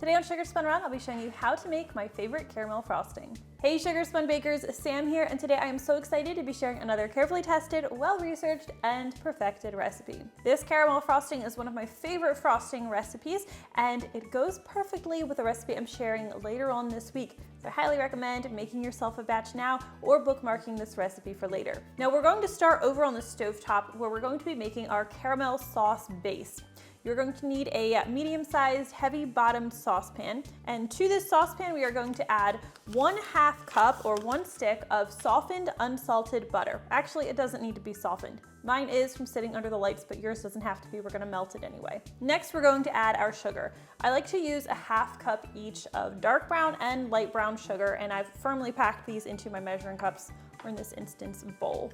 Today on Sugar Spun Run, I'll be showing you how to make my favorite caramel frosting. Hey Sugar Spun Bakers, Sam here, and today I am so excited to be sharing another carefully tested, well-researched, and perfected recipe. This caramel frosting is one of my favorite frosting recipes, and it goes perfectly with a recipe I'm sharing later on this week. So I highly recommend making yourself a batch now or bookmarking this recipe for later. Now we're going to start over on the stovetop where we're going to be making our caramel sauce base. You're going to need a medium-sized, heavy-bottomed saucepan, and to this saucepan we are going to add 1/2 cup or 1 stick of softened unsalted butter. Actually, it doesn't need to be softened. Mine is from sitting under the lights, but yours doesn't have to be. We're going to melt it anyway. Next, we're going to add our sugar. I like to use 1/2 cup each of dark brown and light brown sugar, and I've firmly packed these into my measuring cups, or in this instance, bowl.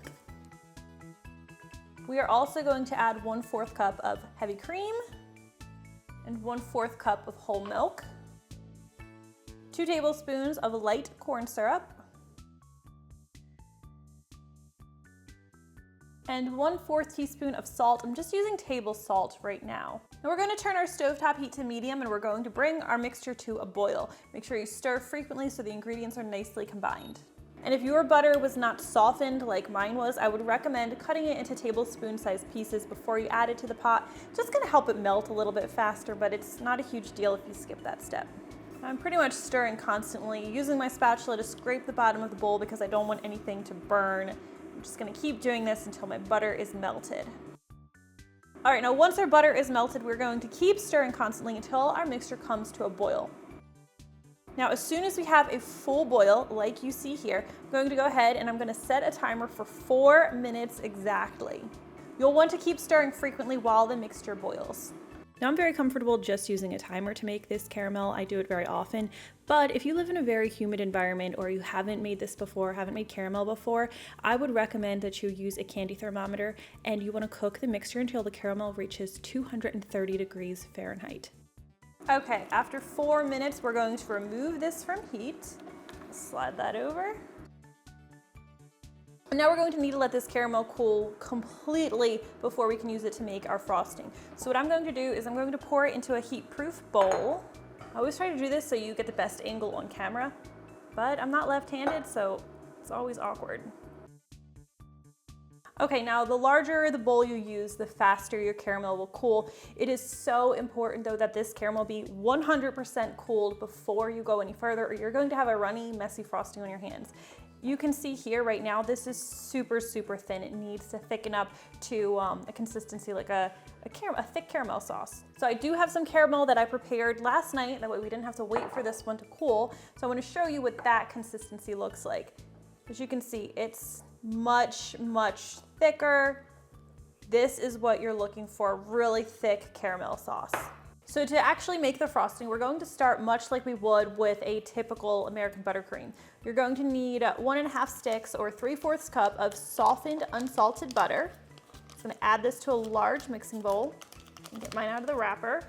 We are also going to add 1/4 cup of heavy cream and 1/4 cup of whole milk, 2 tablespoons of light corn syrup, and 1/4 teaspoon of salt. I'm just using table salt right now. Now we're going to turn our stovetop heat to medium and we're going to bring our mixture to a boil. Make sure you stir frequently so the ingredients are nicely combined. And if your butter was not softened like mine was, I would recommend cutting it into tablespoon-sized pieces before you add it to the pot. It's just gonna help it melt a little bit faster, but it's not a huge deal if you skip that step. I'm pretty much stirring constantly, using my spatula to scrape the bottom of the bowl because I don't want anything to burn. I'm just gonna keep doing this until my butter is melted. All right, now once our butter is melted, we're going to keep stirring constantly until our mixture comes to a boil. Now, as soon as we have a full boil, like you see here, I'm going to go ahead and I'm going to set a timer for 4 minutes exactly. You'll want to keep stirring frequently while the mixture boils. Now, I'm very comfortable just using a timer to make this caramel. I do it very often, but if you live in a very humid environment or you haven't made this before, haven't made caramel before, I would recommend that you use a candy thermometer and you want to cook the mixture until the caramel reaches 230 degrees Fahrenheit. Okay, after 4 minutes, we're going to remove this from heat. Slide that over. And now we're going to need to let this caramel cool completely before we can use it to make our frosting. So what I'm going to do is I'm going to pour it into a heat-proof bowl. I always try to do this so you get the best angle on camera, but I'm not left-handed, so it's always awkward. Okay, now the larger the bowl you use, the faster your caramel will cool. It is so important though that this caramel be 100% cooled before you go any further or you're going to have a runny, messy frosting on your hands. You can see here right now, this is super, super thin. It needs to thicken up to a consistency like a thick caramel sauce. So I do have some caramel that I prepared last night, that way we didn't have to wait for this one to cool. So I want to show you what that consistency looks like. As you can see, it's much, much thicker. This is what you're looking for, really thick caramel sauce. So to actually make the frosting, we're going to start much like we would with a typical American buttercream. You're going to need 1.5 sticks or 3/4 cup of softened unsalted butter. I'm gonna add this to a large mixing bowl and get mine out of the wrapper.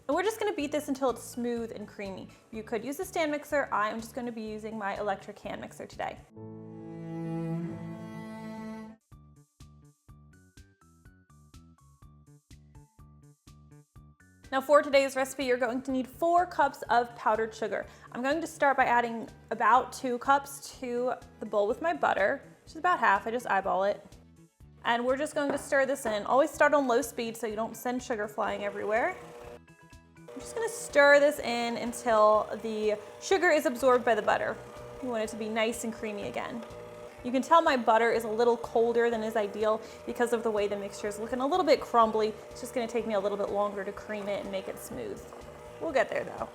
And we're just gonna beat this until it's smooth and creamy. You could use a stand mixer. I'm just gonna be using my electric hand mixer today. Now for today's recipe, you're going to need 4 cups of powdered sugar. I'm going to start by adding about 2 cups to the bowl with my butter, which is about half. I just eyeball it. And we're just going to stir this in. Always start on low speed so you don't send sugar flying everywhere. I'm just gonna stir this in until the sugar is absorbed by the butter. You want it to be nice and creamy again. You can tell my butter is a little colder than is ideal because of the way the mixture is looking a little bit crumbly. It's just gonna take me a little bit longer to cream it and make it smooth. We'll get there though.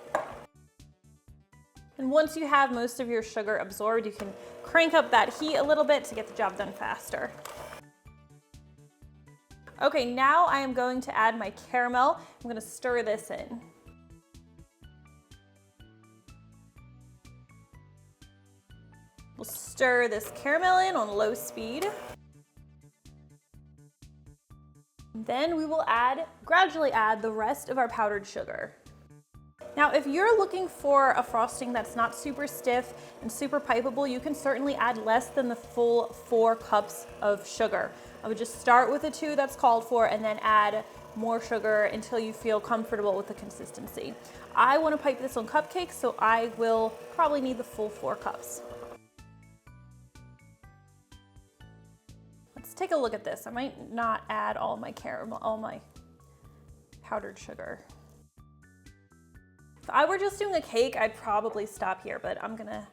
And once you have most of your sugar absorbed, you can crank up that heat a little bit to get the job done faster. Okay, now I am going to add my caramel. I'm gonna stir this in. We'll stir this caramel in on low speed. Then we will gradually add the rest of our powdered sugar. Now, if you're looking for a frosting that's not super stiff and super pipeable, you can certainly add less than the full 4 cups of sugar. I would just start with the 2 that's called for and then add more sugar until you feel comfortable with the consistency. I want to pipe this on cupcakes, so I will probably need the full 4 cups. Let's take a look at this. I might not add all my caramel, all my powdered sugar. If I were just doing a cake, I'd probably stop here, but I'm gonna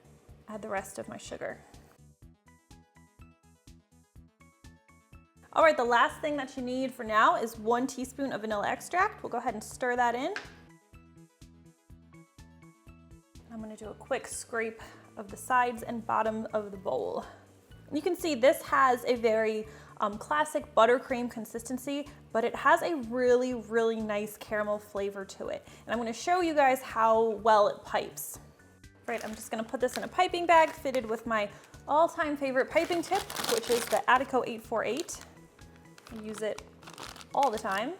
add the rest of my sugar. All right, the last thing that you need for now is 1 teaspoon of vanilla extract. We'll go ahead and stir that in. I'm gonna do a quick scrape of the sides and bottom of the bowl. You can see this has a very classic buttercream consistency, but it has a really, really nice caramel flavor to it. And I'm gonna show you guys how well it pipes. Right, I'm just gonna put this in a piping bag fitted with my all-time favorite piping tip, which is the Attico 848. I use it all the time.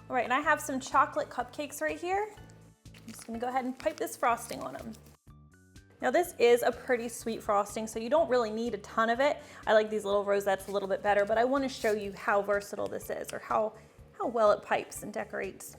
All right, and I have some chocolate cupcakes right here. I'm just gonna go ahead and pipe this frosting on them. Now this is a pretty sweet frosting, so you don't really need a ton of it. I like these little rosettes a little bit better, but I wanna show you how versatile this is, or how well it pipes and decorates.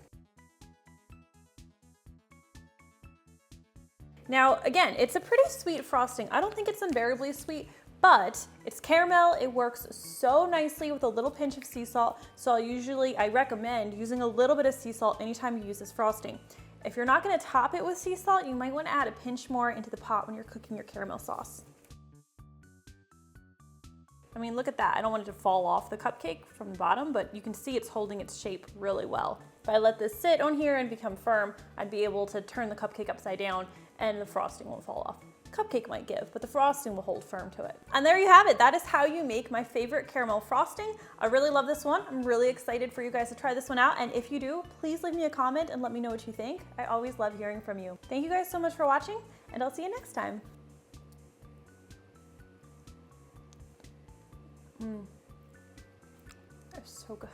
Now, again, it's a pretty sweet frosting. I don't think it's unbearably sweet, but it's caramel. It works so nicely with a little pinch of sea salt. So I recommend using a little bit of sea salt anytime you use this frosting. If you're not gonna top it with sea salt, you might wanna add a pinch more into the pot when you're cooking your caramel sauce. I mean, look at that. I don't want it to fall off the cupcake from the bottom, but you can see it's holding its shape really well. If I let this sit on here and become firm, I'd be able to turn the cupcake upside down and the frosting won't fall off. Cupcake might give, but the frosting will hold firm to it. And there you have it. That is how you make my favorite caramel frosting. I really love this one. I'm really excited for you guys to try this one out. And if you do, please leave me a comment and let me know what you think. I always love hearing from you. Thank you guys so much for watching, and I'll see you next time. They're so good.